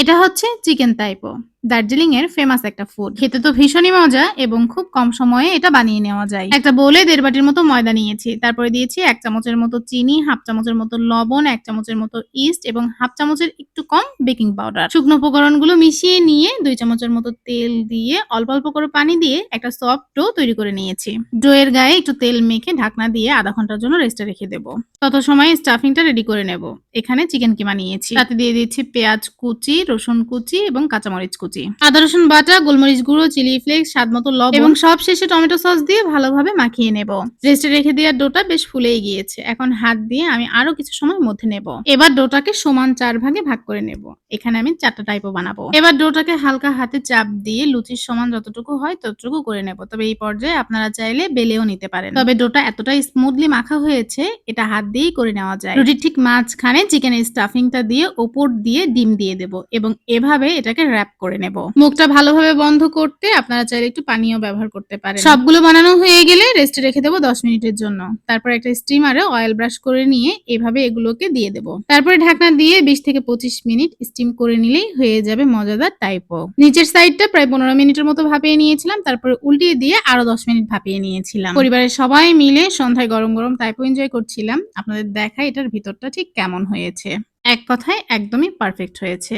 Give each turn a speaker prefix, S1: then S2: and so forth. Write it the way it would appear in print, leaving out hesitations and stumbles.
S1: এটা হচ্ছে চিকেন তাইপো। দার্জিলিং এর ফেমাস একটা ফুড। খেতে তো ভীষণই মজা এবং খুব কম সময়ে এটা বানিয়ে নেওয়া যায়। একটা বোলে ১.৫ বাটির মতো ময়দা নিয়েছি। তারপরে দিয়েছি ১ চামচের মতো চিনি, হাফ চামচের মতো লবণ, ১ চামচের মতো ইস্ট এবং হাফ চামচের একটু কম বেকিং পাউডার। শুকনো উপকরণগুলো মিশিয়ে নিয়ে ২ চামচের মতো তেল দিয়ে অল্প, অল্প করে পানি দিয়ে একটা সফট ডো তৈরি করে নিয়েছি। ডো এর গায়ে একটু তেল মেখে ঢাকনা দিয়ে ০.৫ ঘন্টার জন্য রেস্টে রেখে দেব। তত সময়ে স্টাফিংটা রেডি করে নেব। এখানে চিকেন কিমা নিয়েছি। তাতে দিয়ে দিচ্ছি পেঁয়াজ কুচি, রসুন কুচি এবং কাঁচামরিচ কুচি, আদা রসুন বাটা, গোলমরিচ গুঁড়ো, চিলি ফ্লেক্স, স্বাদমতো লবণ এবং সবশেষে টমেটো সস দিয়ে ভালোভাবে মাখিয়ে নেব। রেস্টে রেখে দেওয়ার ডোটা বেশ ফুলেই গিয়েছে। এখন হাত দিয়ে আমি আরো কিছু সময় মধ্যে নেব। এবার ডোটাকে সমান ৪ ভাগে ভাগ করে নেব। এখানে আমি ৪টা টাইপও বানাবো। এবার ডোটাকে হালকা হাতে চাপ দিয়ে লুচির সমান যতটুকু হয় ততটুকু করে নেব। তবে এই পর্যায়ে আপনারা চাইলে বেলেও নিতে পারেন। তবে ডোটা এতটাই স্মুথলি মাখা হয়েছে, এটা হাত দিয়েই করে নেওয়া যায়। রুটির ঠিক মাঝখানে চিকেনের স্টাফিংটা দিয়ে ওপর দিয়ে ডিম দিয়ে দেব এবং এভাবে এটাকে র‍্যাপ করে নেব। মুখটা ভালোভাবে বন্ধ করতে আপনারা চাইলে একটু পানিও ব্যবহার করতে পারেন। সবগুলো বানানো হয়ে গেলে রেস্টে রেখে দেব ১০ মিনিটের জন্য। তারপর একটা স্টিমারে অয়েল ব্রাশ করে নিয়ে এভাবে এগুলোকে দিয়ে দেব। তারপরে ঢাকনা দিয়ে ২০ থেকে ২৫ মিনিট স্টিম করে নিলেই হয়ে যাবে মজাদার টাইপো। নিচের সাইডটা প্রায় ১৫ মিনিটের মতো ভাপিয়ে নিয়েছিলাম। তারপরে উল্টিয়ে দিয়ে আরো ১০ মিনিট ভাপিয়ে নিয়েছিলাম। পরিবারের সবাই মিলে সন্ধ্যায় গরম, গরম টাইপো এনজয় করছিলাম। আপনাদের দেখায় এটার ভিতরটা ঠিক কেমন হয়েছে। এক কথায় একদমই পারফেক্ট হয়েছে।